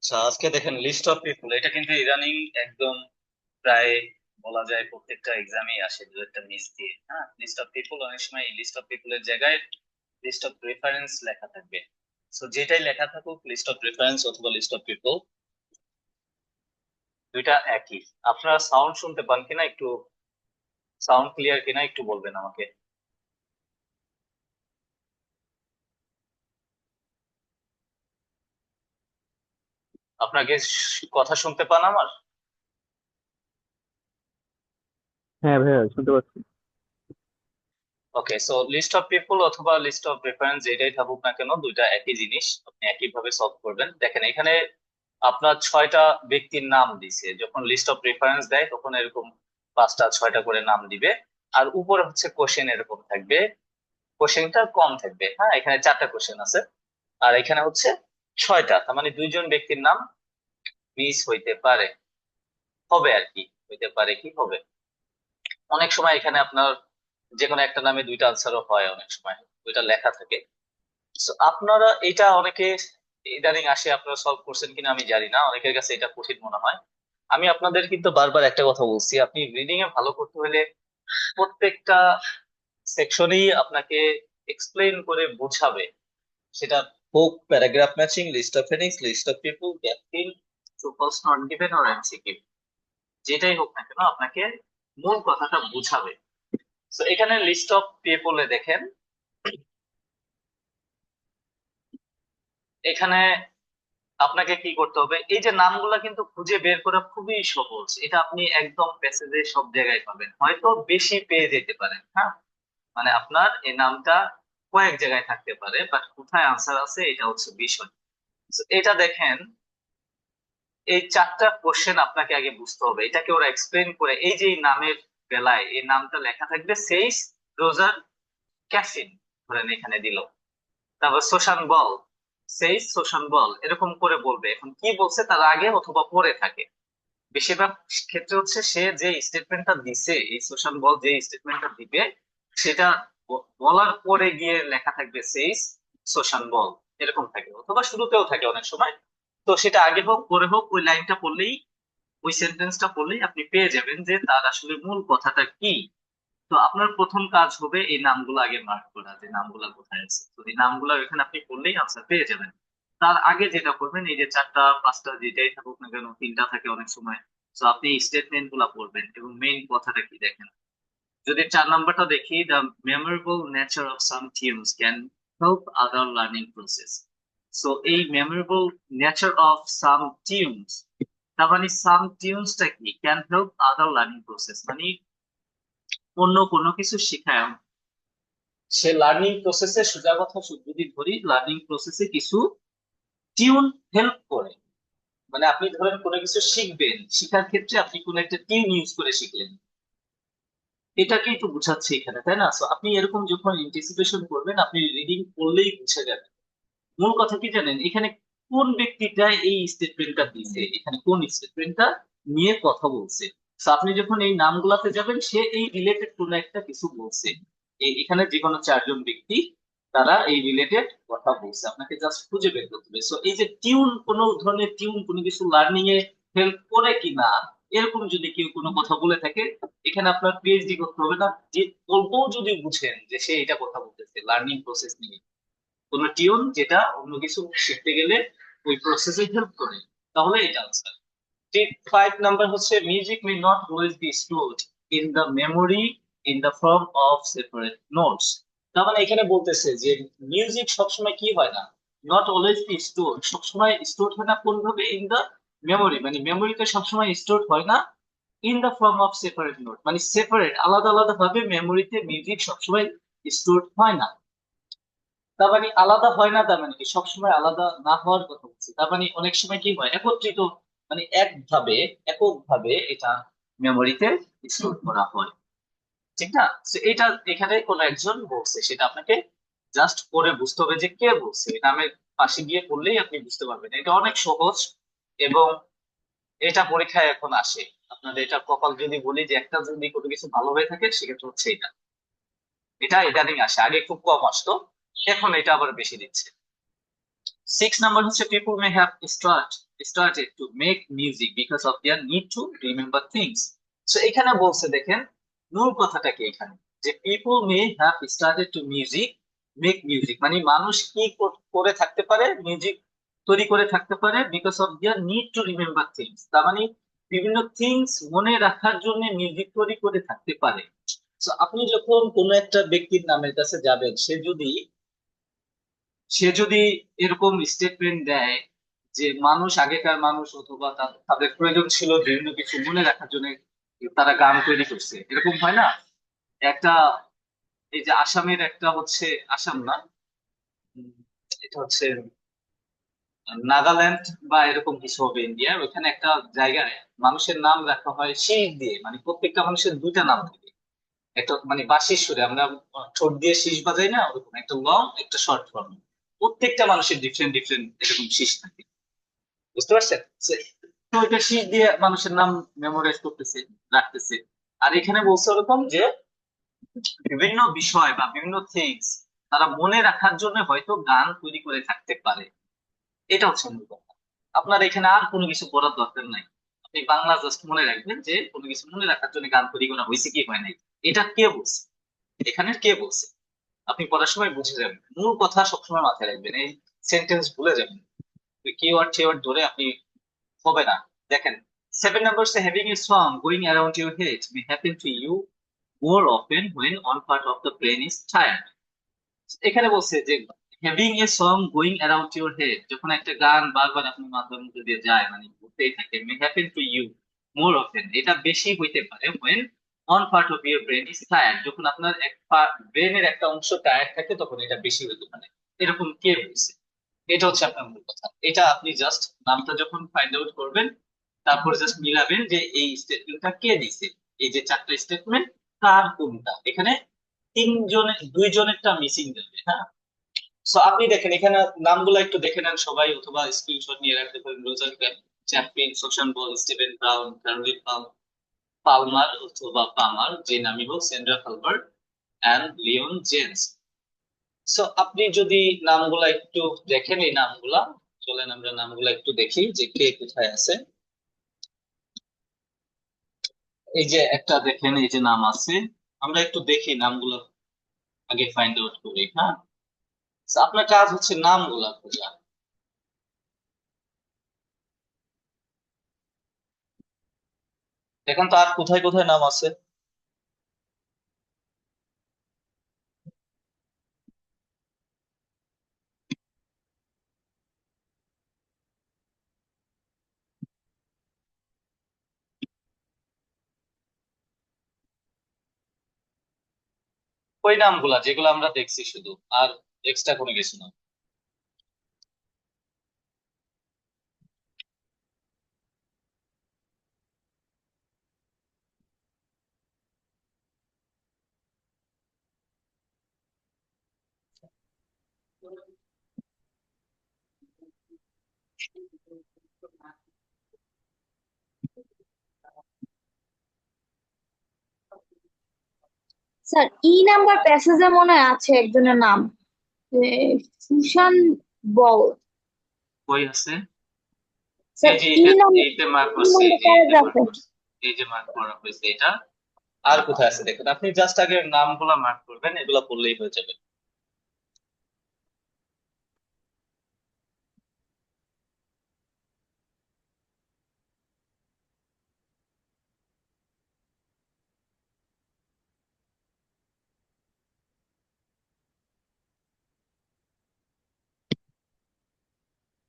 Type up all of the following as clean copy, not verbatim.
আচ্ছা, আজকে দেখেন লিস্ট অফ পিপল, এটা কিন্তু ইদানিং একদম প্রায় বলা যায় প্রত্যেকটা এক্সামেই আসে দু একটা মিস দিয়ে। হ্যাঁ, লিস্ট অফ পিপল অনেক সময় লিস্ট অফ পিপলের জায়গায় লিস্ট অফ রেফারেন্স লেখা থাকবে। সো যেটাই লেখা থাকুক, লিস্ট অফ রেফারেন্স অথবা লিস্ট অফ পিপল, দুইটা একই। আপনারা সাউন্ড শুনতে পান কিনা, একটু সাউন্ড ক্লিয়ার কিনা একটু বলবেন আমাকে। আপনাকে কথা শুনতে পান আমার? হ্যাঁ ভাইয়া, শুনতে পাচ্ছি। ওকে, সো লিস্ট অফ পিপল অথবা লিস্ট অফ রেফারেন্স যেটাই থাকুক না কেন, দুইটা একই জিনিস, আপনি একই ভাবে সলভ করবেন। দেখেন এখানে আপনার ছয়টা ব্যক্তির নাম দিছে, যখন লিস্ট অফ রেফারেন্স দেয় তখন এরকম পাঁচটা ছয়টা করে নাম দিবে। আর উপরে হচ্ছে কোশ্চেন এরকম থাকবে, কোশ্চেনটা কম থাকবে। হ্যাঁ, এখানে চারটা কোশ্চেন আছে, আর এখানে হচ্ছে ছয়টা, তার মানে দুইজন ব্যক্তির নাম মিস হইতে পারে, হবে আর কি, হইতে পারে কি হবে। অনেক সময় এখানে আপনার যে কোনো একটা নামে দুইটা আনসারও হয়, অনেক সময় দুইটা লেখা থাকে। So, আপনারা এটা অনেকে ইদানিং আসে, আপনারা সলভ করছেন কিনা আমি জানি না, অনেকের কাছে এটা কঠিন মনে হয়। আমি আপনাদের কিন্তু বারবার একটা কথা বলছি, আপনি রিডিং এ ভালো করতে হলে প্রত্যেকটা সেকশনেই আপনাকে এক্সপ্লেন করে বোঝাবে। সেটা হোক paragraph matching, list of headings, list of people, gap fill, true false, not given or MCQ, যেটাই হোক না কেন আপনাকে মূল কথাটা বোঝাবে। তো এখানে লিস্ট অফ পিপল এ দেখেন, এখানে আপনাকে কি করতে হবে, এই যে নামগুলা কিন্তু খুঁজে বের করা খুবই সহজ। এটা আপনি একদম প্যাসেজে সব জায়গায় পাবেন, হয়তো বেশি পেয়ে যেতে পারেন। হ্যাঁ, মানে আপনার এই নামটা কয়েক জায়গায় থাকতে পারে, বাট কোথায় আনসার আছে এটা হচ্ছে বিষয়। So, এটা দেখেন, এই চারটা কোশ্চেন আপনাকে আগে বুঝতে হবে, এটাকে ওরা এক্সপ্লেন করে। এই যে এই নামের বেলায় এই নামটা লেখা থাকবে সেইস রোজার ক্যাসিন, ধরেন এখানে দিল। তারপর সোশান বল, সেইস সোশান বল, এরকম করে বলবে। এখন কি বলছে তার আগে অথবা পরে থাকে। বেশিরভাগ ক্ষেত্রে হচ্ছে সে যে স্টেটমেন্টটা দিছে, এই সোশ্যাল বল যে স্টেটমেন্টটা দিবে, সেটা বলার পরে গিয়ে লেখা থাকবে সেইস সোশ্যাল বল, এরকম থাকে, অথবা শুরুতেও থাকে অনেক সময়। তো সেটা আগে হোক পরে হোক, ওই লাইনটা পড়লেই, ওই সেন্টেন্সটা পড়লেই আপনি পেয়ে যাবেন যে তার আসলে মূল কথাটা কি। তো আপনার প্রথম কাজ হবে এই নামগুলো আগে মার্ক করা, যে নামগুলো কোথায় আছে। তো এই নামগুলো এখানে আপনি পড়লেই আনসার পেয়ে যাবেন। তার আগে যেটা করবেন, এই যে চারটা পাঁচটা যেটাই থাকুক না কেন, তিনটা থাকে অনেক সময়, তো আপনি স্টেটমেন্ট গুলা পড়বেন এবং মেইন কথাটা কি দেখেন। যদি 4 নাম্বারটা দেখি, the memorable nature of some tunes can help other learning process. So এই memorable nature of some tunes, তার মানে সাম টিউনসটা কি, can help other learning process, মানে অন্য কোনো কিছু শেখায়। সে লার্নিং প্রসেসে, সোজা কথা যদি ধরি, লার্নিং প্রসেসে কিছু টিউন হেল্প করে। মানে আপনি ধরেন কোনো কিছু শিখবেন, শিখার ক্ষেত্রে আপনি কোনো একটা টিউন ইউজ করে শিখলেন, এটাকে একটু বুঝাচ্ছে এখানে, তাই না? সো আপনি এরকম যখন এন্টিসিপেশন করবেন, আপনি রিডিং করলেই বুঝে যাবেন। মূল কথা কি জানেন, এখানে কোন ব্যক্তিটা এই স্টেটমেন্টটা দিছে, এখানে কোন স্টেটমেন্টটা নিয়ে কথা বলছে। তো আপনি যখন এই নামগুলাতে যাবেন, সে এই রিলেটেড কোন একটা কিছু বলছে। এখানে যে কোনো চারজন ব্যক্তি, তারা এই রিলেটেড কথা বলছে, আপনাকে জাস্ট খুঁজে বের করতে হবে। সো এই যে টিউন, কোন ধরনের টিউন কোনো কিছু লার্নিং এ হেল্প করে কিনা, এরকম যদি কেউ কোনো কথা বলে থাকে, এখানে আপনার পিএইচডি করতে হবে না, যে অল্পও যদি বুঝেন যে সে এটা কথা বলতেছে লার্নিং প্রসেস নিয়ে, কোন টিউন যেটা অন্য কিছু শিখতে গেলে ওই প্রসেসে হেল্প করে, তাহলে এটা আনসার। ঠিক 5 নাম্বার হচ্ছে, music may not always be stored in the memory in the form of separate notes. তার মানে এখানে বলতেছে যে মিউজিক সবসময় কি হয় না, নট অলওয়েজ বি স্টোর, সবসময় স্টোর হয় না কোন ভাবে, ইন দ্য মেমোরি, মানে মেমোরিতে সবসময় স্টোর হয় না, in the form of separate note, মানে সেপারেট আলাদা আলাদা ভাবে মেমোরিতে মিউজিক সবসময় স্টোর হয় না। তার মানে আলাদা হয় না, তার মানে কি সবসময় আলাদা না হওয়ার কথা বলছি। তার মানে অনেক সময় কি হয়, একত্রিত, মানে এককভাবে এটা মেমোরিতে স্টোর করা হয়, ঠিক না? তো এটা এখানে কোন একজন বলছে, সেটা আপনাকে জাস্ট পড়ে বুঝতে হবে যে কে বলছে, নামের পাশে গিয়ে পড়লেই আপনি বুঝতে পারবেন। এটা অনেক সহজ, এবং এটা পরীক্ষায় এখন আসে। আপনাদের এটা কপাল যদি বলি যে একটা যদি কোনো কিছু ভালো হয়ে থাকে, সেক্ষেত্রে হচ্ছে এটা। এটা ইদানিং আসে, আগে খুব কম আসতো, এখন এটা আবার বেশি দিচ্ছে। 6 নাম্বার হচ্ছে, people may have start started to make music because of their need to remember things. So এখানে বলছে দেখেন মূল কথাটা কি এখানে, যে people may have started to make music, মানে মানুষ কি করে থাকতে পারে, মিউজিক তৈরি করে থাকতে পারে because of their need to remember things, তার মানে বিভিন্ন থিংস মনে রাখার জন্য মিউজিক তৈরি করে থাকতে পারে। তো আপনি যখন কোনো একটা ব্যক্তির নামের কাছে যাবেন, সে যদি এরকম স্টেটমেন্ট দেয় যে মানুষ, আগেকার মানুষ অথবা তাদের প্রয়োজন ছিল বিভিন্ন কিছু মনে রাখার জন্য তারা গান তৈরি করছে, এরকম হয় না? একটা, এই যে আসামের একটা হচ্ছে, আসাম না, উম, এটা হচ্ছে নাগাল্যান্ড বা এরকম কিছু হবে ইন্ডিয়ার, ওখানে একটা জায়গায় মানুষের নাম রাখা হয় শীষ দিয়ে, মানে প্রত্যেকটা মানুষের দুইটা নাম থাকে। একটা মানে বাঁশির সুরে আমরা ঠোঁট দিয়ে শীষ বাজাই না, ওরকম একটা লং একটা শর্ট ফর্ম, প্রত্যেকটা মানুষের ডিফারেন্ট ডিফারেন্ট এরকম শীষ থাকে, বুঝতে পারছেন? তো ওইটা শীষ দিয়ে মানুষের নাম মেমোরাইজ করতেছে, রাখতেছে। আর এখানে বলছে ওরকম যে বিভিন্ন বিষয় বা বিভিন্ন থিংস তারা মনে রাখার জন্য হয়তো গান তৈরি করে থাকতে পারে। এটা হচ্ছে মূল কথা। আপনার এখানে আর কোনো কিছু করার দরকার নাই, আপনি বাংলা জাস্ট মনে রাখবেন যে কোনো কিছু মনে রাখার জন্য গান তৈরি করা হয়েছে কি হয় নাই, এটা কে বলছে, এখানে কে বলছে, আপনি পড়ার সময় বুঝে যাবেন। মূল কথা সবসময় মাথায় রাখবেন, এই সেন্টেন্স ভুলে যাবেন, কিওয়ার্ড টিওয়ার্ড ধরে আপনি হবে না। দেখেন 7 number, having a song going around your head may happen to you more often when one part of the brain is tired. এখানে বলছে যে having a song going around your head, যখন একটা গান বারবার আপনার মাথার মধ্যে দিয়ে যায়, মানে ঘুরতেই থাকে, may happen to you more often, এটা বেশি হইতে পারে when one part of your brain is tired, যখন আপনার এক ব্রেনের একটা অংশ টায়ার্ড থাকে তখন এটা বেশি হইতে পারে। এরকম কে বলছে, এটা হচ্ছে আপনার মূল কথা। এটা আপনি জাস্ট নামটা যখন ফাইন্ড আউট করবেন, তারপর জাস্ট মিলাবেন যে এই স্টেটমেন্টটা কে দিছে, এই যে চারটা স্টেটমেন্ট কার কোনটা, এখানে দুইজনেরটা মিসিং যাবে, হ্যাঁ। সো আপনি দেখেন এখানে নামগুলো একটু দেখে নেন সবাই, অথবা স্ক্রিনশট নিয়ে রাখতে পারেন। Roger Chaplin, Susan Ball, Steven Brown, Caroline Palmer অথবা পামার, যে নামই হোক, Sandra Culbert and Leon James. So আপনি যদি নামগুলা একটু দেখেন, এই নামগুলা, চলেন আমরা নামগুলা একটু দেখি যে কে কোথায় আছে। এই যে একটা দেখেন, এই যে নাম আছে, আমরা একটু দেখি নামগুলো আগে ফাইন্ড আউট করি, হ্যাঁ। So, আপনার কাজ হচ্ছে নামগুলা খোঁজা। দেখেন তো আর কোথায় কোথায় নাম আছে। ওই নামগুলা যেগুলো আমরা দেখছি শুধু, আর এক্সট্রা কোনো কিছু না। স্যার, নাম্বার প্যাসেজে মনে হয় আছে একজনের নাম, এ, সুশান বল। কই আছে? স্যার, এই যে এটা, নাম্বার এইটা মার্ক করছে, এই যে এটা মার্ক প্যারাগ্রাফে। করছে, এই যে মার্ক করা হয়েছে এটা। আর কোথায় আছে দেখেন, আপনি জাস্ট আগে নামগুলা মার্ক করবেন, এগুলা পড়লেই হয়ে যাবে।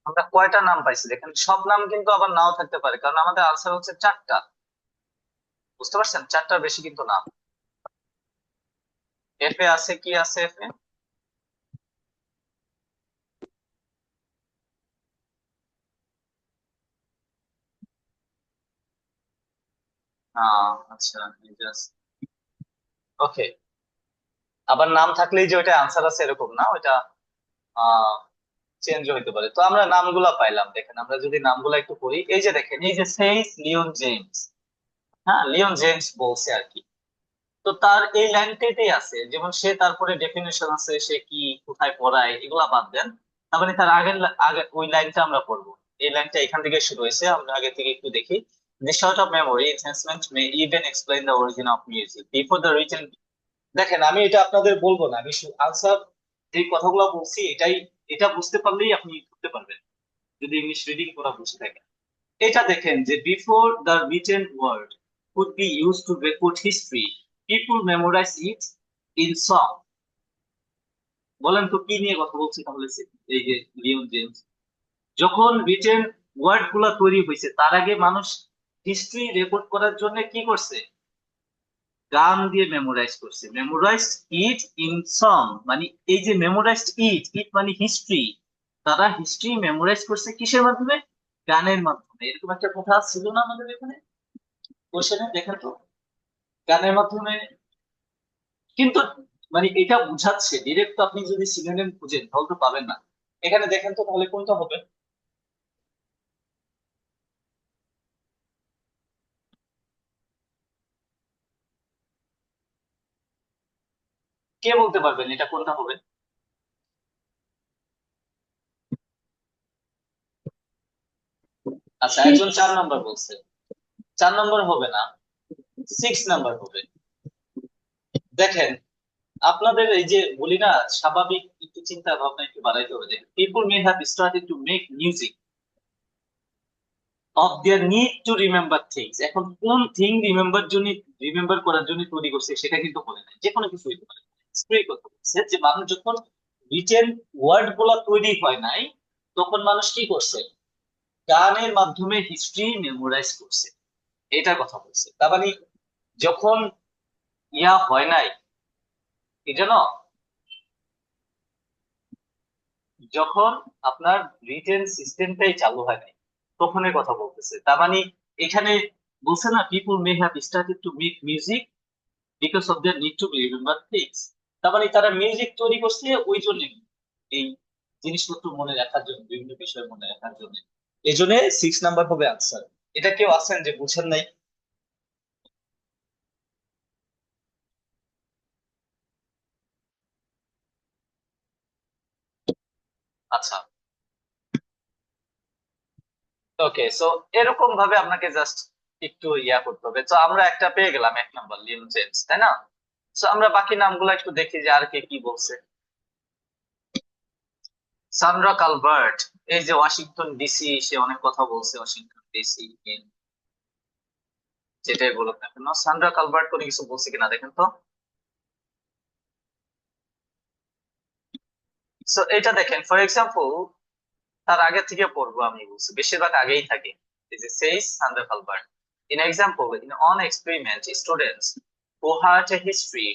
আমরা কয়টা নাম পাইছি দেখেন, সব নাম কিন্তু আবার নাও থাকতে পারে, কারণ আমাদের আনসার হচ্ছে চারটা, বুঝতে পারছেন? চারটার বেশি কিন্তু নাম। এফ এ আছে, কি আছে এফ এ? আচ্ছা, ওকে। আবার নাম থাকলেই যে ওইটা আনসার আছে এরকম না, ওইটা চেঞ্জ হইতে পারে। তো আমরা নামগুলা পাইলাম, দেখেন আমরা যদি নামগুলা একটু পড়ি, এই যে দেখেন, এই যে সেইস লিওন জেমস, হ্যাঁ, লিওন জেমস বলছে আর কি। তো তার এই লাইনটাতেই আছে, যেমন সে, তারপরে ডেফিনেশন আছে, সে কি কোথায় পড়ায়, এগুলা বাদ দেন, তার মানে তার আগের আগে ওই লাইনটা আমরা পড়বো। এই লাইনটা এখান থেকে শুরু হয়েছে, আমরা আগে থেকে একটু দেখি। The short of memory enhancement may even explain the origin of music before the written। দেখেন আমি এটা আপনাদের বলবো না, আমি আনসার যে কথাগুলো বলছি এটা বুঝতে পারলেই আপনি করতে পারবেন, যদি ইংলিশ রিডিং করা বুঝে থাকেন। এটা দেখেন যে before the written word could be used to record history, people memorize it in song। বলেন তো কি নিয়ে কথা বলছি তাহলে এই যে লিওন জেমস, যখন রিটেন ওয়ার্ড গুলা তৈরি হয়েছে তার আগে মানুষ হিস্ট্রি রেকর্ড করার জন্য কি করছে, গান দিয়ে মেমোরাইজ করছে, মেমোরাইজড ইট ইন সং। মানে এই যে মেমোরাইজড ইট মানে হিস্ট্রি, তারা হিস্ট্রি মেমোরাইজ করছে কিসের মাধ্যমে, গানের মাধ্যমে। এরকম একটা কথা ছিল না আমাদের এখানে কোশ্চেনে, দেখেন তো, গানের মাধ্যমে। কিন্তু মানে এটা বুঝাচ্ছে ডিরেক্ট, তো আপনি যদি সিনোনিম খুঁজেন তাহলে তো পাবেন না। এখানে দেখেন তো তাহলে কোনটা হবে। কে বলতে পারবেন এটা কোনটা হবে? আচ্ছা, একজন 4 নম্বর বলছে। 4 নম্বর হবে না, 6 নাম্বার হবে। দেখেন আপনাদের এই যে বলি না, স্বাভাবিক একটু চিন্তা ভাবনা একটু বাড়াইতে হবে। দেখেন people may have started to make music of their need to remember things. এখন কোন থিং রিমেম্বার করার জন্য তৈরি করছে সেটা কিন্তু বলে নাই, যে কোনো কিছু হইতে পারে। স্প্রে কথা বলছে যে মানুষ যখন রিটেন ওয়ার্ড গুলা তৈরি হয় নাই, তখন মানুষ কি করছে, গানের মাধ্যমে হিস্ট্রি মেমোরাইজ করছে, এটার কথা বলছে। তার মানে যখন ইয়া হয় নাই, এটা না, যখন আপনার রিটেন সিস্টেমটাই চালু হয় নাই তখনের কথা বলতেছে। তার মানে এখানে বলছে না people may have started to make music because of their need to remember things. তার মানে তারা মিউজিক তৈরি করছে ওই জন্য, এই জিনিসপত্র মনে রাখার জন্য, বিভিন্ন বিষয় মনে রাখার জন্য। এই জন্য 6 নাম্বার হবে আনসার। এটা কেউ আছেন যে বুঝেন নাই? আচ্ছা, ওকে। সো এরকম ভাবে আপনাকে জাস্ট একটু ইয়া করতে হবে। তো আমরা একটা পেয়ে গেলাম, 1 নাম্বার লিওন জেমস, তাই না? তো আমরা বাকি নামগুলো একটু দেখি যে আর কে কি বলছে। সান্ড্রা কালবার্ট, এই যে ওয়াশিংটন ডিসি, সে অনেক কথা বলছে ওয়াশিংটন ডিসি, যেটাই বলুক না কেন। সান্ড্রা কালবার্ট কোনো কিছু বলছে কিনা দেখেন তো। সো এটা দেখেন, ফর এক্সাম্পল, তার আগে থেকে পড়বো আমি, বলছি বেশিরভাগ আগেই থাকে। এই যে says Sandra culvert, in example in on experiment students who heard a history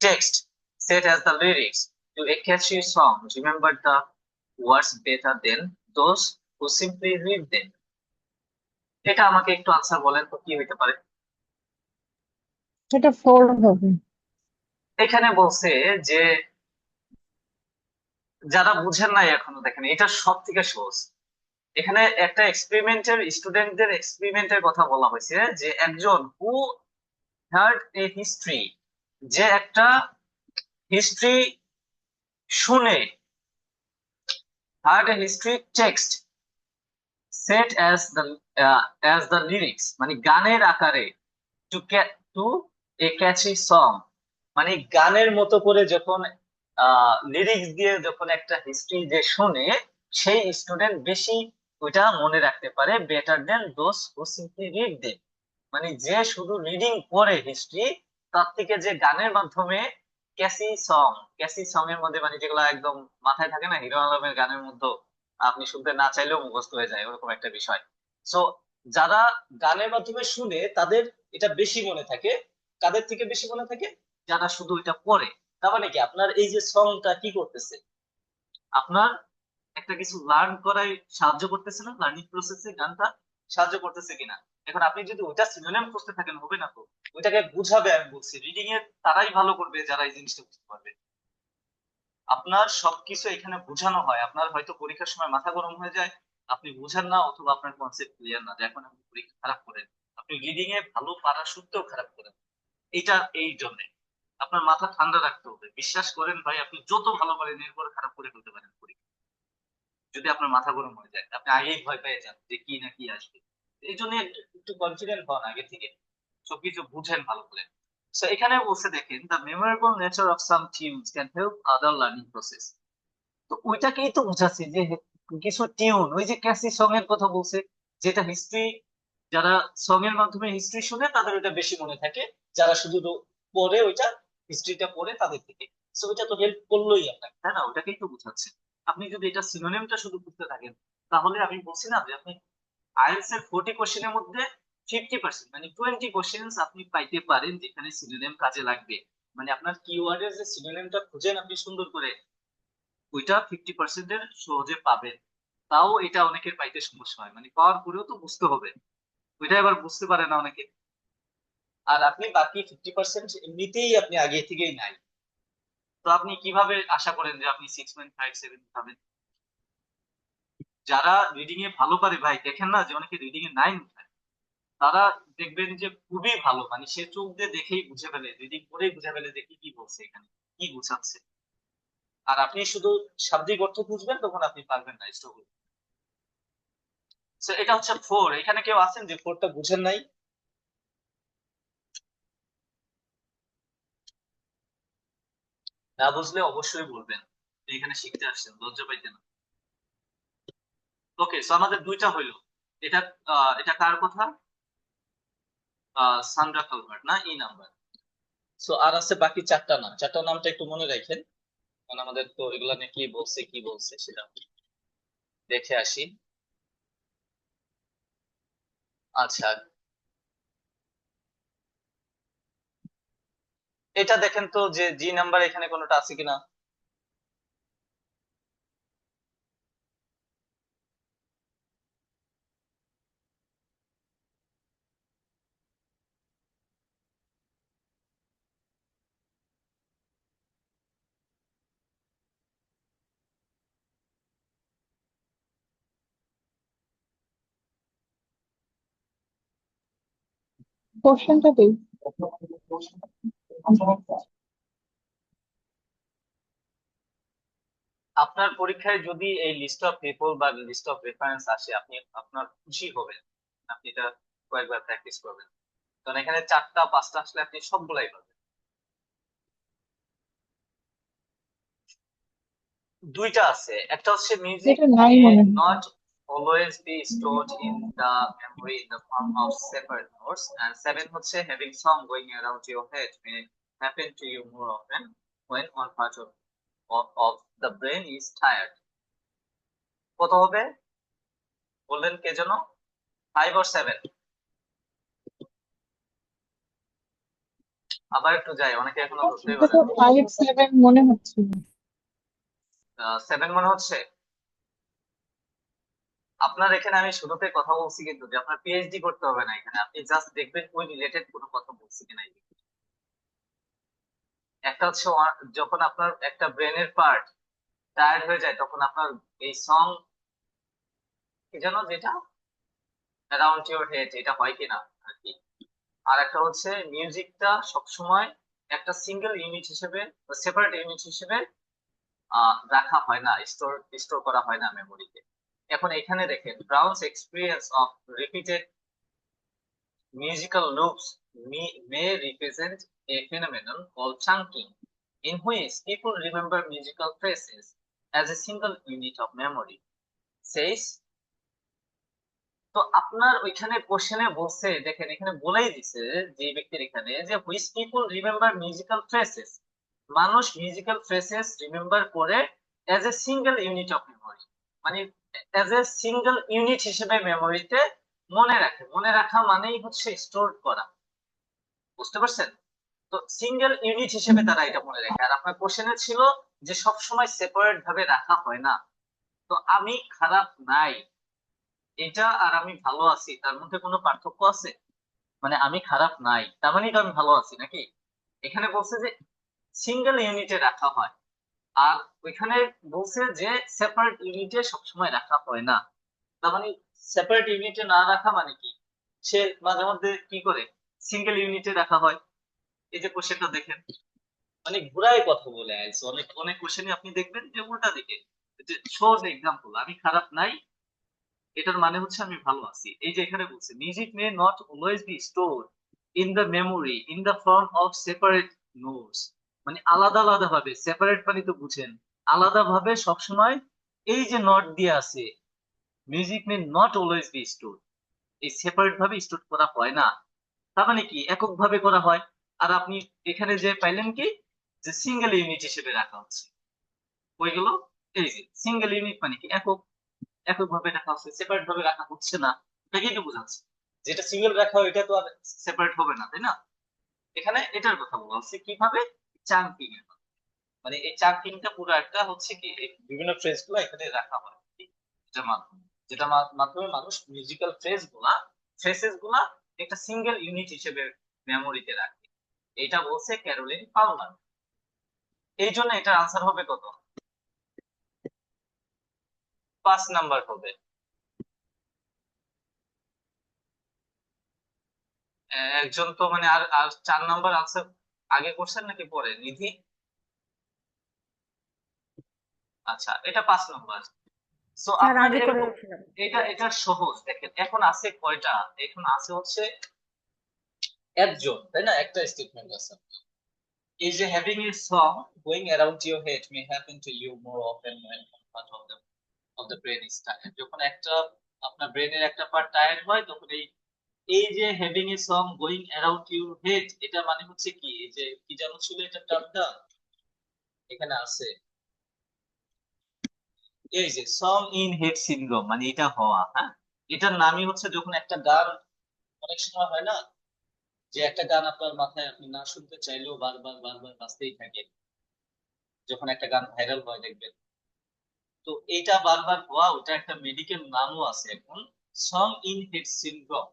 text set as the lyrics to a catchy song remember the words better than those who simply read them। এটা আমাকে একটু answer বলেন তো কি হইতে পারে। এটা 4 হবে। এখানে বলছে যে যারা বুঝেন নাই এখনো, দেখেন এটা সব থেকে সহজ। এখানে একটা এক্সপেরিমেন্টের, স্টুডেন্টদের এক্সপেরিমেন্টের কথা বলা হয়েছে, যে একজন হু হার্ড এ হিস্ট্রি, যে একটা হিস্ট্রি শুনে, hard a history text set as the lyrics, মানে গানের আকারে, টু টু এ ক্যাচি সং। মানে গানের মতো করে যখন লিরিক্স দিয়ে যখন একটা হিস্ট্রি যে শোনে, সেই স্টুডেন্ট বেশি ওইটা মনে রাখতে পারে, better then those who simply read them. মানে যে শুধু রিডিং করে হিস্ট্রি, তার থেকে যে গানের মাধ্যমে ক্যাসি সং, ক্যাসি সং এর মধ্যে মানে যেগুলো একদম মাথায় থাকে না, হিরো আলমের গানের মধ্যে আপনি শুনতে না চাইলেও মুখস্থ হয়ে যায়, ওরকম একটা বিষয়। সো যারা গানের মাধ্যমে শুনে তাদের এটা বেশি মনে থাকে। কাদের থেকে বেশি মনে থাকে? যারা শুধু এটা পড়ে। তার মানে কি আপনার এই যে সংটা কি করতেছে, আপনার একটা কিছু লার্ন করায় সাহায্য করতেছে না, লার্নিং প্রসেসে গানটা সাহায্য করতেছে কিনা। এখন আপনি যদি ওইটা সিনোনিম খুঁজতে থাকেন হবে না তো, ওইটাকে বুঝাবে। আমি বলছি রিডিং এর তারাই ভালো করবে যারা এই জিনিসটা বুঝতে পারবে। আপনার সবকিছু এখানে বোঝানো হয়, আপনার হয়তো পরীক্ষার সময় মাথা গরম হয়ে যায়, আপনি বুঝেন না, অথবা আপনার কনসেপ্ট ক্লিয়ার না, যে এখন আপনি পরীক্ষা খারাপ করেন, আপনি রিডিং এ ভালো পারা সত্ত্বেও খারাপ করেন। এটা এই জন্য আপনার মাথা ঠান্ডা রাখতে হবে। বিশ্বাস করেন ভাই, আপনি যত ভালো করেন এরপরে খারাপ করে ফেলতে পারেন পরীক্ষা। যদি আপনার মাথা গরম হয়ে যায়, আপনি আগেই ভয় পেয়ে যান যে কি না কি আসবে। এই জন্য একটু কনফিডেন্ট হন আগে থেকে, সবকিছু বুঝেন ভালো করে। সো এখানে বলছে দেখেন, the memorable nature of some tunes can help other learning process. তো ওইটাকেই তো বোঝাচ্ছে যে কিছু টিউন, ওই যে ক্যাসি সং এর কথা বলছে, যেটা হিস্ট্রি, যারা সং এর মাধ্যমে হিস্ট্রি শুনে তাদের ওইটা বেশি মনে থাকে, যারা শুধু পড়ে ওইটা, হিস্ট্রিটা পড়ে তাদের থেকে। সো ওইটা তো হেল্প করলোই আপনাকে, তাই না? ওটাকেই তো বোঝাচ্ছে। আপনি যদি এটা সিনোনিমটা শুধু বুঝতে থাকেন, তাহলে আমি বলছি না যে আপনি আইএলটিএস এর 40 কোশ্চেনের মধ্যে 50% মানে 20 কোশ্চেন্স আপনি পাইতে পারেন যেখানে সিনোনিম কাজে লাগবে। মানে আপনার কিওয়ার্ডের যে সিনোনিমটা খুঁজেন আপনি সুন্দর করে, ওইটা 50% সহজে পাবেন। তাও এটা অনেকের পাইতে সমস্যা হয়, মানে পাওয়ার পরেও তো বুঝতে হবে, ওইটা এবার বুঝতে পারে না অনেকে। আর আপনি বাকি 50% এমনিতেই আপনি আগে থেকেই নাই। তো আপনি কিভাবে আশা করেন যে আপনি 6.57 পাবেন? যারা রিডিং এ ভালো পারে ভাই, দেখেন না যে অনেকে রিডিং এ 9 উঠায়, তারা দেখবেন যে খুবই ভালো, মানে সে চোখ দিয়ে দেখেই বুঝে ফেলে, রিডিং করেই বুঝে ফেলে যে কি কি বলছে এখানে, কি বুঝাচ্ছে। আর আপনি শুধু শাব্দিক অর্থ বুঝবেন, তখন আপনি পারবেন না স্ট্রাগল। তো এটা হচ্ছে 4। এখানে কেউ আছেন যে 4টা বুঝেন নাই? না বুঝলে অবশ্যই বলবেন, এখানে শিখতে আসছেন, লজ্জা পাইতেন না। ওকে, সো আমাদের দুইটা হইলো। এটা এটা কার কথা? সান্ড্রা কালভার্ট না, ই নাম্বার। সো আর আছে বাকি চারটা নাম, চারটা নামটা একটু মনে রাখেন, কারণ আমাদের তো এগুলা নিয়ে কি বলছে সেটা দেখে আসি। আচ্ছা, এটা দেখেন তো যে জি নাম্বার এখানে কোনোটা আছে কিনা। কোশ্চেনটা কি? আপনার পরীক্ষায় যদি এই লিস্ট অফ পিপল বা লিস্ট অফ রেফারেন্স আসে, আপনি আপনার খুশি হবেন, আপনি এটা কয়েকবার প্র্যাকটিস করবেন, কারণ এখানে 4টা 5টা আসলে আপনি সবগুলাই পাবেন। দুইটা আছে, একটা হচ্ছে মিউজিক যেটা নাই মে মনে হয়। Not always be stored in the memory in the form of separate notes, and 7 হচ্ছে having song going around your head may happen to you more often when one part of the brain is tired. কত হবে বললেন কে যেন? 5 or 7? আবার একটু যাই, অনেকে এখনো ধরতেই এটা পারে তো না। 5-7 মনে হচ্ছে। 7 মনে হচ্ছে? আপনার এখানে আমি শুরুতে কথা বলছি কিন্তু যে আপনার পিএইচডি করতে হবে না, এখানে আপনি জাস্ট দেখবেন ওই রিলেটেড কোনো কথা বলছি কিনা। একটা হচ্ছে যখন আপনার একটা ব্রেনের পার্ট টায়ার্ড হয়ে যায়, তখন আপনার এই সং কি যেন, যেটা অ্যারাউন্ড ইউর হেড, এটা হয় কিনা আর কি। আর একটা হচ্ছে মিউজিকটা সবসময় একটা সিঙ্গেল ইউনিট হিসেবে, সেপারেট ইউনিট হিসেবে রাখা হয় না, স্টোর করা হয় না মেমোরিতে। এখন এখানে দেখেন, browns experience of repeated musical loops may represent a phenomenon called chunking, in which people remember musical phrases as a single unit of memory. Says, তো আপনার ওইখানে কোশ্চেনে বলছে, দেখেন এখানে বলেই দিছে যে ব্যক্তির এখানে, যে which people remember musical phrases, মানুষ মিউজিক্যাল ফ্রেসেস রিমেম্বার করে as a single unit of memory, মানে অ্যাজ এ সিঙ্গেল ইউনিট হিসেবে মেমোরিতে মনে রাখে। মনে রাখা মানেই হচ্ছে স্টোর করা, বুঝতে পারছেন? তো সিঙ্গেল ইউনিট হিসেবে তারা এটা মনে রাখে। আর আপনার কোশ্চেনে ছিল যে সব সময় সেপারেট ভাবে রাখা হয় না। তো আমি খারাপ নাই, এটা আর আমি ভালো আছি, তার মধ্যে কোনো পার্থক্য আছে? মানে আমি খারাপ নাই তার মানে তো আমি ভালো আছি নাকি? এখানে বলছে যে সিঙ্গেল ইউনিটে রাখা হয়, আর ওইখানে বলছে যে সেপারেট ইউনিটে সবসময় রাখা হয় না। তার মানে সেপারেট ইউনিটে না রাখা মানে কি, সে মাঝে মধ্যে কি করে সিঙ্গেল ইউনিটে রাখা হয়। এই যে কোশ্চেনটা দেখেন, মানে ঘুরায় কথা বলে আছে, অনেক অনেক কোশ্চেনে আপনি দেখবেন যে উল্টা দিকে, সহজ এক্সাম্পল, আমি খারাপ নাই এটার মানে হচ্ছে আমি ভালো আছি। এই যে এখানে বলছে music may not always B store in the memory in the form of separate notes, মানে আলাদা আলাদা ভাবে, সেপারেট মানে তো বুঝেন, আলাদা ভাবে সবসময় এই যে নোট দিয়ে আছে, music may not always B store, এই সেপারেট ভাবে স্টোর করা হয় না। তার মানে কি একক ভাবে করা হয়। আর আপনি এখানে যে পাইলেন কি, যে সিঙ্গেল ইউনিট হিসেবে রাখা হচ্ছে ওইগুলো, এই যে সিঙ্গেল ইউনিট মানে কি একক, একক ভাবে রাখা হচ্ছে, সেপারেট ভাবে রাখা হচ্ছে না, এটা কিন্তু বোঝাচ্ছে। যেটা সিঙ্গেল রাখা হয় এটা তো আর সেপারেট হবে না, তাই না? এখানে এটার কথা বলা হচ্ছে কিভাবে, চাঙ্কিং এর কথা। মানে এই চাঙ্কিংটা পুরো একটা হচ্ছে কি এই বিভিন্ন ফ্রেজ গুলো এখানে রাখা হয় যেটার মাধ্যমে, মাধ্যমে মানুষ মিউজিক্যাল ফ্রেজেস গুলা একটা সিঙ্গেল ইউনিট হিসেবে মেমোরিতে রাখে। এটা বলছে ক্যারোলিন পালমার। এই জন্য এটার আনসার হবে কত? 5 নাম্বার হবে। একজন তো মানে আর আর 4 নাম্বার আনসার আগে করছেন নাকি পরে, নিধি? আচ্ছা, এটা 5 নাম্বার। সো স্যার আপনার আগে এরকম, করেছিলাম। এটা সহজ। দেখেন এখন আছে কয়টা, এখন আছে হচ্ছে একজন, তাই না? একটা স্টেটমেন্ট আছে, is having a song going around your head may happen to you more often when one part of the brain is tired. যখন একটা আপনার ব্রেনের একটা পার্ট টায়ার্ড হয় তখন এই এই যে having a song going around your head, এটা মানে হচ্ছে কি, এই যে কি যেন ছিল এটা টার্মটা এখানে আছে, এই যে সং ইন হেড সিনড্রোম, মানে এটা হওয়া, হ্যাঁ। এটার নামই হচ্ছে যখন একটা গান, অনেক সময় হয় না যে একটা গান আপনার মাথায় আপনি না শুনতে চাইলেও বারবার বারবার বাজতেই থাকে, যখন একটা গান ভাইরাল হয় দেখবেন। তো এটা বারবার হওয়া, ওটা একটা মেডিকেল নামও আছে এখন, সং ইন হেড সিনড্রোম।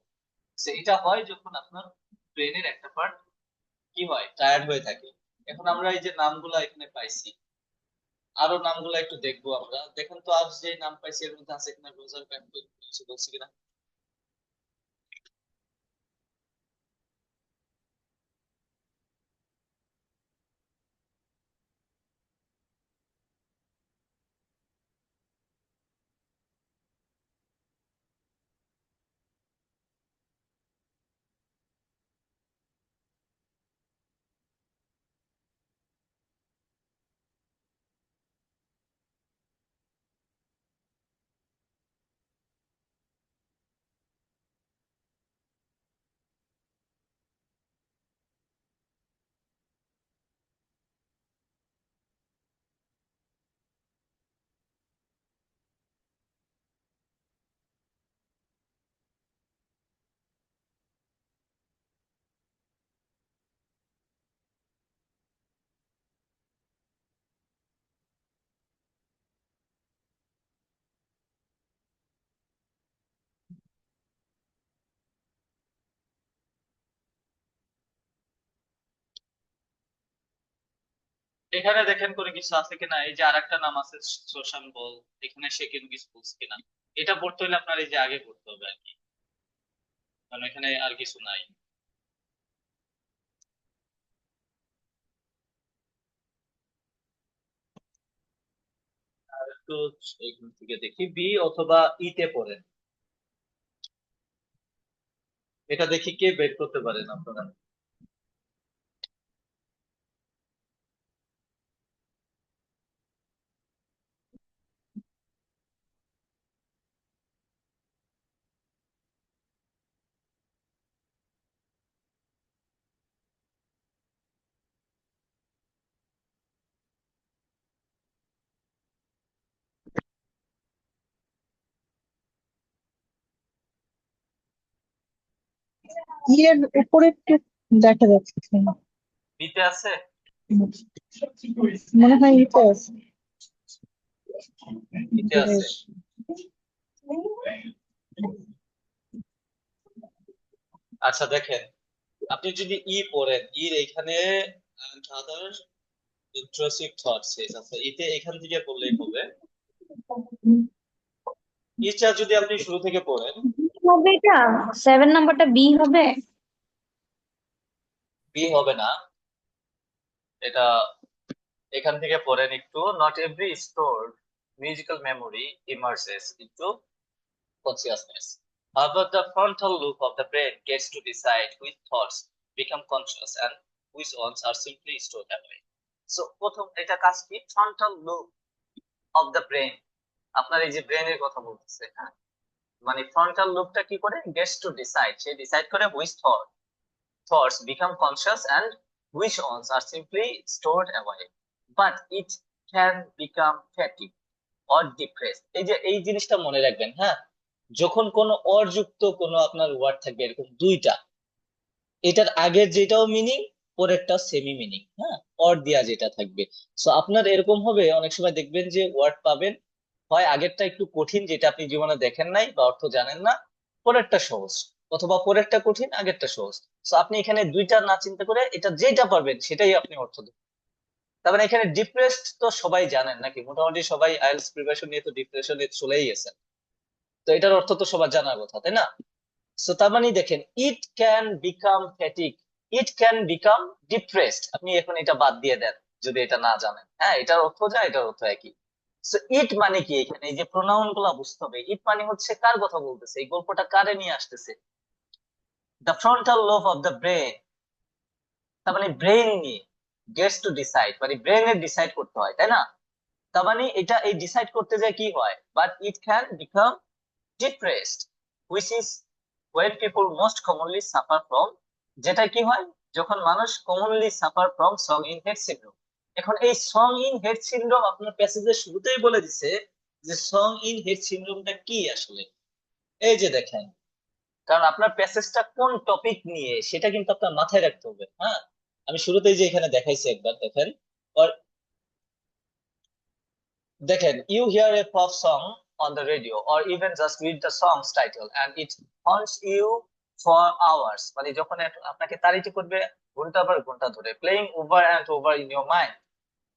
এটা হয় যখন আপনার ব্রেনের একটা পার্ট কি হয়, টায়ার্ড হয়ে থাকে। এখন আমরা এই যে নামগুলা এখানে পাইছি, আরো নামগুলা একটু দেখবো আমরা। দেখেন তো আজ যে নাম পাইছি এর মধ্যে আছে কিনা, রোজার প্যান্ট বলছি কিনা। এখানে দেখেন করে কিছু আছে কিনা, এই যে আরেকটা নাম আছে শোষণ বল, এখানে সে কিন্তু কিছু বলছে কিনা। এটা পড়তে হলে আপনার এই যে আগে পড়তে হবে আর কি, কারণ এখানে আর কিছু নাই। আর একটু এখান থেকে দেখি, বি অথবা ইতে পড়েন, এটা দেখি কে বের করতে পারেন আপনারা। ইয়ের উপরে একটু দেখা যাচ্ছে না। বিতে আছে? মনে হয় ইতে আছে। বিতে আছে। আচ্ছা দেখেন, আপনি যদি পড়েন, এইখানে আদার ইন্ট্রোসিভ থটস, আচ্ছা এতে এখান থেকে পড়লেই হবে। ইটা যদি আপনি শুরু থেকে পড়েন, কি হবে এটা? 7 নাম্বারটা বি হবে? বি হবে না। এটা এখান থেকে পড়েন একটু, not every store musical memory emerges into consciousness. However, the frontal lobe of the brain gets to decide which thoughts become conscious and which ones are simply stored away. So প্রথম এটা কাজ কি, frontal lobe of the brain, আপনার এই যে ব্রেনের কথা বলতেছে, হ্যাঁ, মানে ফ্রন্টাল লোবটা কি করে, Gates to decide, say decide করে which thoughts become conscious and which ones are simply stored away. But it can become fatigued or depressed. এই যে এই জিনিসটা মনে রাখবেন, হ্যাঁ, যখন কোনো অর যুক্ত কোনো আপনার ওয়ার্ড থাকবে এরকম দুইটা, এটার আগের যেটাও মিনিং, পরেরটাও সেমি মিনিং, হ্যাঁ, অর দিয়া যেটা থাকবে। সো আপনার এরকম হবে, অনেক সময় দেখবেন যে ওয়ার্ড পাবেন, হয় আগেরটা একটু কঠিন যেটা আপনি জীবনে দেখেন নাই বা অর্থ জানেন না, পরেরটা সহজ, অথবা পরেরটা কঠিন আগেরটা সহজ। সো আপনি এখানে দুইটা না চিন্তা করে এটা যেটা পারবেন সেটাই আপনি অর্থ দেবেন। তার মানে এখানে ডিপ্রেসড তো সবাই জানেন নাকি, মোটামুটি সবাই আইএলটিএস প্রিপারেশন নিয়ে তো ডিপ্রেশনে চলেই গেছেন, তো এটার অর্থ তো সবার জানার কথা, তাই না? সো তার মানে দেখেন, it can become fatigue, it can become depressed, আপনি এখন এটা বাদ দিয়ে দেন যদি এটা না জানেন, হ্যাঁ, এটার অর্থ যা এটার অর্থ একই। সো ইট মানে কি, এখানে এই যে প্রোনাউন গুলা বুঝতে হবে, ইট মানে হচ্ছে কার কথা বলতেছে, এই গল্পটা কারে নিয়ে আসতেছে, the frontal lobe of the brain, তার মানে ব্রেন নিয়ে, গেটস টু ডিসাইড মানে ব্রেনের ডিসাইড করতে হয়, তাই না? তার মানে এটা এই ডিসাইড করতে যায় কি হয়, but it can become depressed, which is when people most commonly suffer from, যেটা কি হয়, যখন মানুষ commonly suffer from song in head syndrome। এখন এই song in head syndrome আপনার প্যাসেজের শুরুতেই বলে দিছে যে song in head syndromeটা কি আসলে। এই যে দেখেন, কারণ আপনার প্যাসেজটা কোন টপিক নিয়ে সেটা কিন্তু আপনার মাথায় রাখতে হবে, হ্যাঁ। আমি শুরুতেই যে এখানে দেখাইছি একবার দেখেন, দেখেন, you hear a pop song on the radio or even just read the song's title and it haunts you for hours, মানে যখন আপনাকে তাড়িত করবে ঘন্টা পর ঘন্টা ধরে, playing over and over in your mind,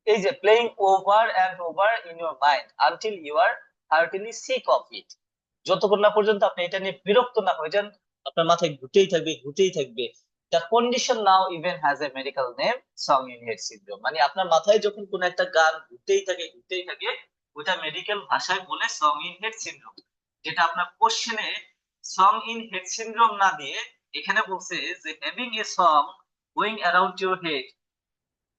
এই যে playing over and over in your mind until you are heartily sick of it, যতক্ষণ না পর্যন্ত আপনি এটা নিয়ে বিরক্ত না হয়ে যান, আপনার মাথায় ঘুরতেই থাকবে ঘুরতেই থাকবে। The condition now even has a medical name, song in head syndrome, মানে আপনার মাথায় যখন কোন একটা গান ঘুরতেই থাকে, ওটা মেডিকেল ভাষায় বলে সং ইন হেড সিনড্রোম। যেটা আপনার কোশ্চেনে সং ইন হেড সিনড্রোম না দিয়ে এখানে বলছে যে having a song going around your head,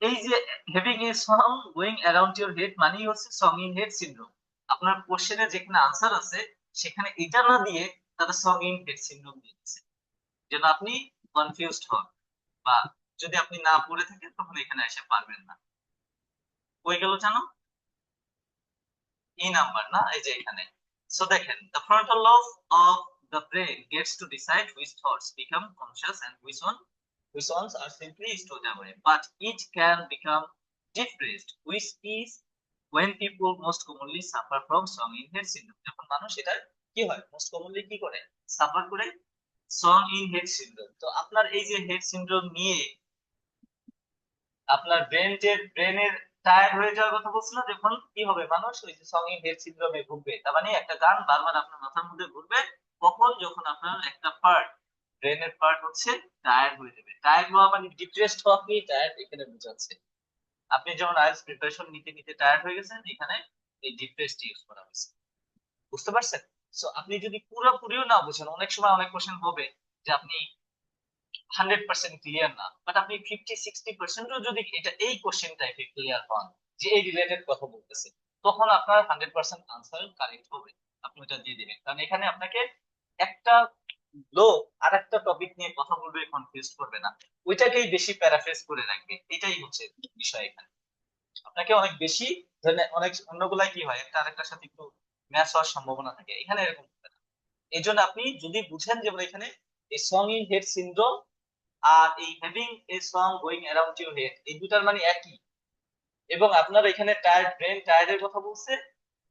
এই যে having a song going around your head মানেই হচ্ছে সং ইন হেড সিনড্রোম। আপনার কোশ্চেনে যেখানে আনসার আছে সেখানে এটা না দিয়ে তারা সং ইন হেড সিনড্রোম দিয়েছে, যেন আপনি কনফিউজড হন, বা যদি আপনি না পড়ে থাকেন তখন এখানে এসে পারবেন না। হয়ে গেল জানো, ই নাম্বার না, এই যে এখানে। সো দেখেন, the frontal lobe of the brain gets to decide which thoughts become conscious and which ones are simply stored away, but it can become depressed, which is when people most commonly suffer from song in head syndrome, যখন মানুষ এটা কি হয় most commonly কি করে, suffer করে song in head syndrome. তো আপনার এই যে হেড সিনড্রোম নিয়ে আপনার ব্রেনের টায়ার্ড হয়ে যাওয়ার কথা বলছিল, যখন কি হবে মানুষ ওই যে সং ইন হেড সিনড্রোমে ভুগবে, তার মানে একটা গান বারবার আপনার মাথার মধ্যে ঘুরবে, কখন, যখন আপনার একটা পার্ট, ব্রেনের পার্ট হচ্ছে টায়ার্ড হয়ে যাবে। টায়ার্ড হওয়া মানে ডিপ্রেসড হওয়া, কি টায়ার্ড এখানে বোঝাচ্ছে। আপনি যেমন আইএলটিএস প্রিপারেশন নিতে নিতে টায়ার্ড হয়ে গেছেন, এখানে এই ডিপ্রেসড ইউজ করা হয়েছে, বুঝতে পারছেন? সো আপনি যদি পুরোপুরিও না বুঝেন, অনেক সময় অনেক কোশ্চেন হবে যে আপনি 100% ক্লিয়ার না, বাট আপনি 50-60%ও যদি এটা এই কোশ্চেন টাইপে ক্লিয়ার হন যে এই রিলেটেড কথা বলতেছে, তখন আপনার 100% আনসার কারেক্ট হবে, আপনি ওটা দিয়ে দিবেন। কারণ এখানে আপনাকে একটা লোক আর একটা টপিক নিয়ে কথা বলবে, কনফিউজ করবে না, ওইটাকেই বেশি প্যারাফ্রেজ করে রাখবে, এটাই হচ্ছে বিষয় এখানে। আপনাকে অনেক বেশি ধরেন, অনেক অন্যগুলাই কি হয় একটা আরেকটার সাথে একটু ম্যাচ হওয়ার সম্ভাবনা থাকে, এখানে এরকম হবে না। এই জন্য আপনি যদি বুঝেন যে এখানে এই সং ইন হেড সিনড্রোম আর এই having a song going around your head, এই দুটার মানে একই, এবং আপনার এখানে টায়ার্ড, ব্রেন টায়ার্ডের কথা বলছে,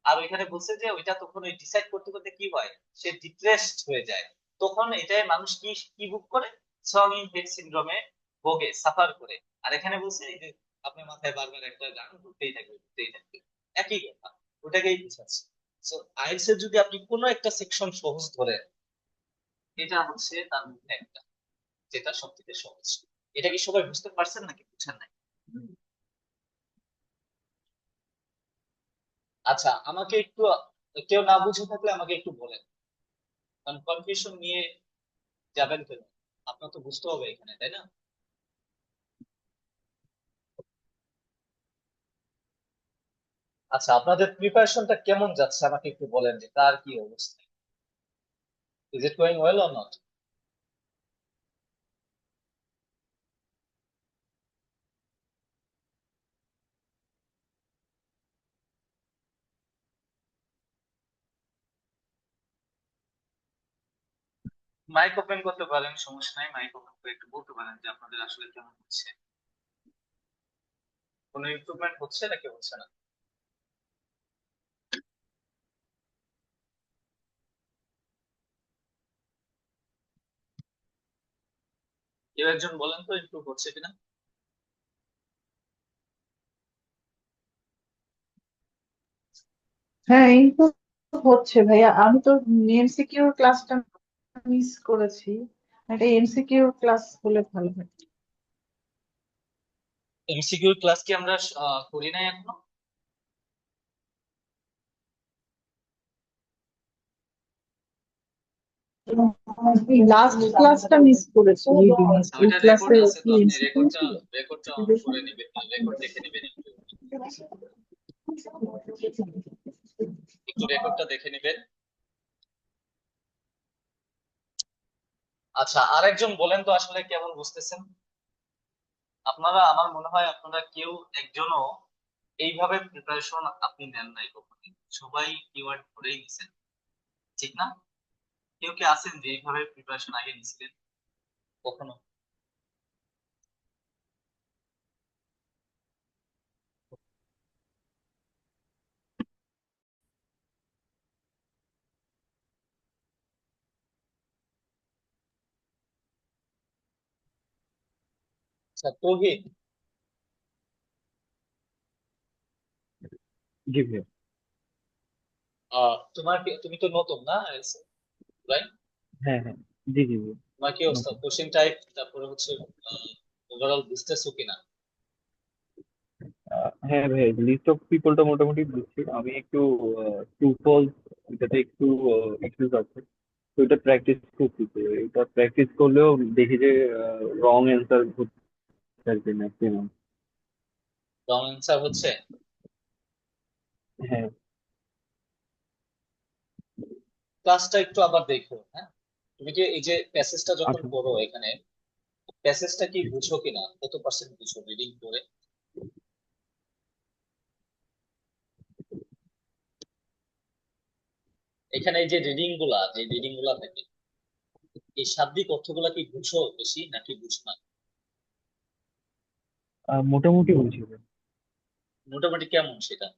আর ওইখানে বলছে যে ওইটা তখন ওই ডিসাইড করতে করতে কি হয়, সে ডিপ্রেসড হয়ে যায়, তখন এটাই মানুষ কি কি ভোগ করে, সং ইন হেড সিনড্রোমে ভোগে, সাফার করে। আর এখানে বলছে এই যে আপনার মাথায় বারবার একটা গান ঘুরতেই থাকবে, একই কথা, ওটাকেই বুঝাচ্ছে। সো আইএলটিএস এর যদি আপনি কোনো একটা সেকশন সহজ ধরেন, এটা হচ্ছে তার মধ্যে একটা, যেটা সব থেকে সহজ। এটা কি সবাই বুঝতে পারছেন নাকি বুঝছেন না? আচ্ছা, আমাকে একটু, কেউ না বুঝে থাকলে আমাকে একটু বলেন, কারণ কনফিউশন নিয়ে যাবেন কেন? আপনার তো বুঝতে হবে এখানে, তাই না? আচ্ছা, আপনাদের প্রিপারেশনটা কেমন যাচ্ছে আমাকে একটু বলেন, যে কার কি অবস্থা, is it going well or not? Mic open করতে পারেন, সমস্যা নাই, মাইক ওপেন করে একটু বলতে পারেন যে আপনাদের আসলে কেমন হচ্ছে, কোনো ইমপ্রুভমেন্ট হচ্ছে নাকি হচ্ছে না। কেউ একজন বলেন তো ইমপ্রুভ হচ্ছে কিনা। হ্যাঁ, এই তো হচ্ছে ভাইয়া। আমি তো এমসিকিউর ক্লাসটা মিস করেছি। একটা এমসিকিউর ক্লাস হলে ভালো হয়। এমসিকিউ ক্লাস কি আমরা করি নাই এখনো? লাস্ট ক্লাসটা মিস করেছি রিডিং এর। আচ্ছা, ওই ওইটা রেকর্ড ক্লাসে আছে তো, কি আপনি এমসিকিউ রেকর্ডটা ছিল? রেকর্ডটা অন করে নেবেন, রেকর্ড দেখে নেবেন একটু, একটু রেকর্ডটা দেখে নেবেন। আচ্ছা, আরেকজন বলেন তো আসলে কেমন বুঝতেছেন আপনারা। আমার মনে হয় আপনারা কেউ একজনও এইভাবে প্রিপারেশন আপনি নেন নাই কখনোই, সবাই কিওয়ার্ড ধরেই নিছেন, ঠিক না? কেউ কি আছেন যে এইভাবে প্রিপারেশন আগে নিছিলেন কখনো? আচ্ছা তৌহিদ, জি ভাইয়া। তুমি তো নতুন না, রাইট? হ্যাঁ হ্যাঁ, জি জি জি। তোমার কি অবস্থা, নতুন। কোশ্চেন টাইপ তারপরে হচ্ছে ওভারঅল বুঝতেছো কিনা? হ্যাঁ ভাইয়া, লিস্ট অফ পিপলটা মোটামুটি বুঝছি। আমি একটু ট্রু ফলস, এটাতে একটু ইস্যুস আছে। তো এটা প্র্যাকটিস করছি, তো এটা প্র্যাকটিস করলেও দেখি যে রং অ্যান্সার হচ্ছে আর কি ম্যাক্সিমাম। রং অ্যান্সার হচ্ছে? হ্যাঁ। ক্লাসটা একটু আবার দেখো, হ্যাঁ। তুমি কি এই যে প্যাসেজটা যখন আচ্ছা। পড়ো এখানে, প্যাসেজটা কি বুঝো কিনা, কত পার্সেন্ট বুঝো রিডিং করে? এখানে এই যে রিডিং গুলা থাকে, এই শাব্দিক অর্থগুলা কি বুঝো বেশি নাকি বুঝো না? মোটামুটি বুঝি ভাইয়া। মোটামুটি কেমন সেটা?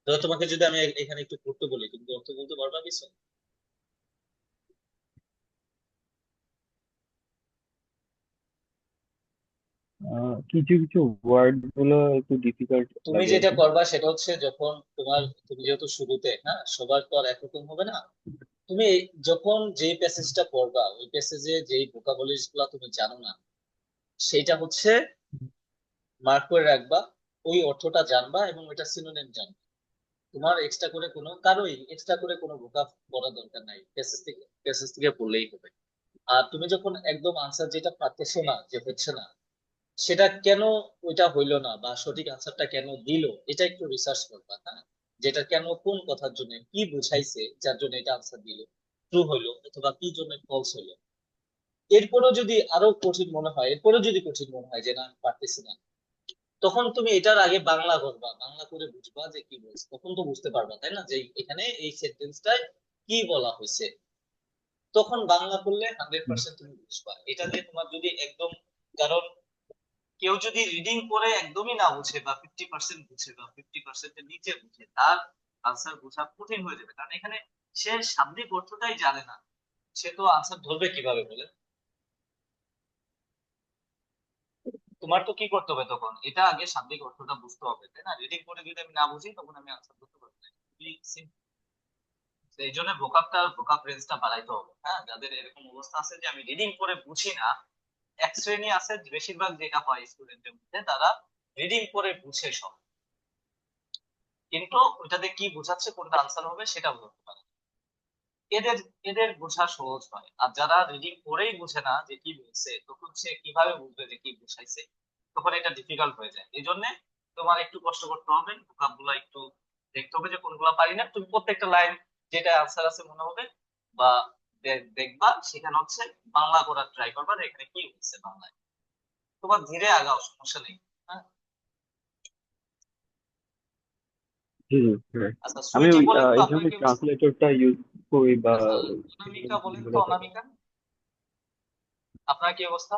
ধরো তোমাকে যদি আমি এখানে একটু পড়তে বলি, তুমি কি অর্থ বলতে পারবা কিছু? কিছু কিছু ওয়ার্ড গুলো একটু ডিফিকাল্ট তুমি লাগে আর যেটা কি। করবা সেটা হচ্ছে, যখন তুমি যেহেতু শুরুতে, হ্যাঁ, সবার তো আর একরকম হবে না। তুমি যখন যে প্যাসেজটা পড়বা, ওই প্যাসেজে যেই ভোকাবুলারিজ গুলা তুমি জানো না, সেটা হচ্ছে মার্ক করে রাখবা, ওই অর্থটা জানবা এবং ওইটা সিনোনিম জানবা। তোমার কারোই এক্সট্রা করে কোনো ভোকাব পড়া দরকার নাই, প্যাসেজ থেকে পড়লেই হবে। আর তুমি যখন একদম আনসার যেটা পারতেছো না, যে হচ্ছে না, সেটা কেন ওইটা হইলো না বা সঠিক আনসারটা কেন দিল, এটা একটু রিসার্চ করবা, হ্যাঁ। যেটা কেন, কোন কথার জন্য কি বুঝাইছে যার জন্য এটা আনসার দিল, ট্রু হইলো অথবা কি জন্য ফলস হইলো। এরপরেও যদি কঠিন মনে হয় যে না আমি পারতেছি না, তখন তুমি এটার আগে বাংলা করবা, বাংলা করে বুঝবা যে কি বলছে, তখন তো বুঝতে পারবা, তাই না, যে এখানে এই সেন্টেন্সটায় কি বলা হয়েছে। তখন বাংলা করলে 100% তুমি বুঝবা। এটা দিয়ে তোমার যদি একদম, কারণ কেউ যদি রিডিং করে একদমই না বুঝে বা 50% বুঝে বা 50%-এর নিচে বুঝে, তার আনসার বোঝা কঠিন হয়ে যাবে, কারণ এখানে সে শাব্দিক অর্থটাই জানে না, সে তো আনসার ধরবে কিভাবে বলে? তোমার তো কি করতে হবে তখন, এটা আগে শাব্দিক অর্থটা বুঝতে হবে, তাই না? রিডিং করে যদি আমি না বুঝি, তখন আমি আনসার করতে পারবো না। খুবই simple। তো এই জন্য ভোকাব রেঞ্জটা বাড়াইতে হবে, হ্যাঁ। যাদের এরকম অবস্থা আছে যে আমি রিডিং করে বুঝি না, এক শ্রেণী আছে বেশিরভাগ যেটা হয় স্টুডেন্টের মধ্যে, তারা রিডিং করে বুঝে সব। কিন্তু ওইটাতে কি বোঝাচ্ছে কোনটা আনসার হবে সেটা বলতে পারে। এদের এদের বোঝা সহজ হয়, আর যারা রিডিং করেই বুঝে না যে কি বলছে, তখন সে কিভাবে বুঝবে যে কি বুঝাইছে, তখন এটা ডিফিকাল্ট হয়ে যায়। এই জন্য তোমার একটু কষ্ট করতে হবে, ভোকাবগুলো একটু দেখতে হবে যে কোনগুলা পারি না। তুমি প্রত্যেকটা লাইন যেটা আনসার আছে মনে হবে বা দেখবা, সেখানে হচ্ছে বাংলা করার ট্রাই করবা যে এখানে কি হচ্ছে বাংলায়। তোমার ধীরে আগাও, সমস্যা নেই। হ্যাঁ। জি জি right. আচ্ছা, আমি সুইটি ওই বলেন তো এই আপনার জন্য কি অবস্থা? ট্রান্সলেটরটা ইউজ করি বা আচ্ছা, সেগুলো অনামিকা বলেন তো, যেগুলো থাকে। অনামিকা আপনার কি অবস্থা?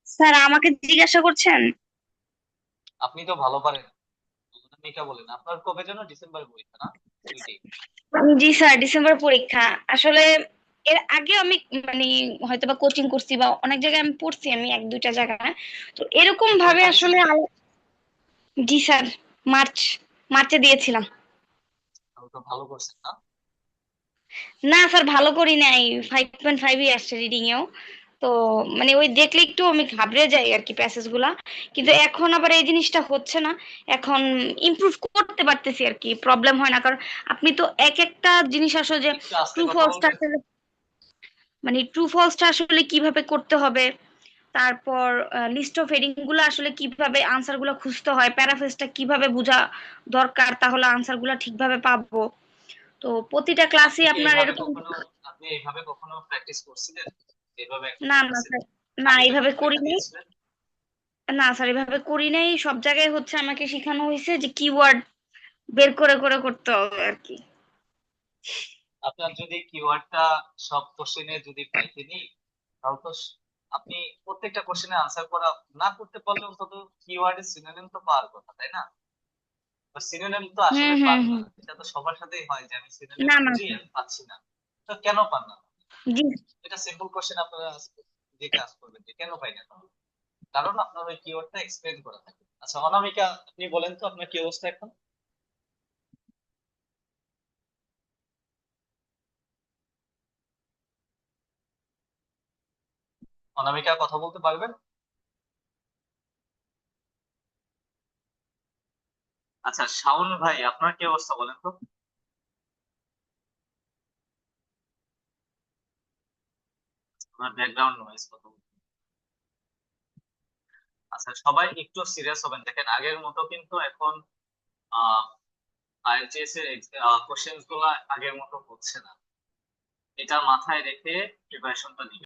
স্যার আমাকে জিজ্ঞাসা করছেন? আপনি তো ভালো পারেন। অনামিকা বলেন, আপনার কবে যেন ডিসেম্বর পরীক্ষা না সুইটি? জি স্যার, ডিসেম্বর পরীক্ষা। আসলে এর আগে আমি মানে হয়তোবা কোচিং করছি বা অনেক জায়গায় আমি পড়ছি, আমি এক দুইটা জায়গায়। তো এরকম আপনি ভাবে পরীক্ষা আসলে দিয়েছিলেন কি? জি স্যার, মার্চ মার্চে দিয়েছিলাম। তাহলে তো ভালো করছেন না? না স্যার, ভালো করি নাই, 5.5-ই আসছে রিডিং এও। তো মানে ওই দেখলে একটু আমি ঘাবড়ে যাই আর কি প্যাসেজ গুলা। কিন্তু এখন আবার এই জিনিসটা হচ্ছে না। এখন ইমপ্রুভ করতে পারতেছি আর কি, প্রবলেম হয় না। কারণ আপনি তো এক একটা জিনিস আসলে যে একটু আস্তে ট্রু কথা ফলসটা বলবেন। আসলে মানে ট্রু ফলসটা আসলে কিভাবে করতে হবে, তারপর লিস্ট অফ হেডিং গুলো আসলে কিভাবে আনসার গুলো খুঁজতে হয়, প্যারাফ্রেজটা কিভাবে বোঝা দরকার, তাহলে আনসার গুলো ঠিকভাবে পাবো। তো প্রতিটা আপনি ক্লাসে কি আপনার এইভাবে এরকম। কখনো আপনি এইভাবে কখনো প্র্যাকটিস করছিলেন? এইভাবে একটা না না করতেছেন, স্যার, না খালি যখন এইভাবে করি পরীক্ষা নাই। দিয়েছিলেন? না স্যার, এভাবে করি নাই। সব জায়গায় হচ্ছে আমাকে শেখানো হয়েছে যে কিওয়ার্ড বের করে করে করতে হবে আর কি। আপনার যদি কিওয়ার্ডটা সব কোশ্চেনে যদি পাইতে নি, তাহলে তো আপনি প্রত্যেকটা কোশ্চেনে আনসার করা না করতে পারলে অন্তত কিওয়ার্ডের সিনোনিম তো পাওয়ার কথা, তাই না? সিনোনিম তো আসলে হুম পান হুম না, হুম। এটা তো সবার সাথেই হয় যে আমি সিনোনিম না না খুঁজি স্যার। আমি পাচ্ছি না। তো কেন পান না? জি। এটা সিম্পল কোশ্চেন আপনারা যে কাজ করবেন যে কেন পাই না তাহলে? কারণ আপনার ওই কিওয়ার্ডটা এক্সপ্লেন করা থাকে। আচ্ছা অনামিকা, আপনি বলেন তো আপনার কি অবস্থা এখন? অনামিকা কথা বলতে পারবেন? আচ্ছা শাওন ভাই, আপনার কি অবস্থা বলেন তো? আপনার ব্যাকগ্রাউন্ড নয়েজ কত? আচ্ছা সবাই একটু সিরিয়াস হবেন, দেখেন আগের মতো কিন্তু এখন আহ আইএলটিএস এর কোশ্চেন গুলা আগের মতো হচ্ছে না। এটা মাথায় রেখে প্রিপারেশনটা নিন।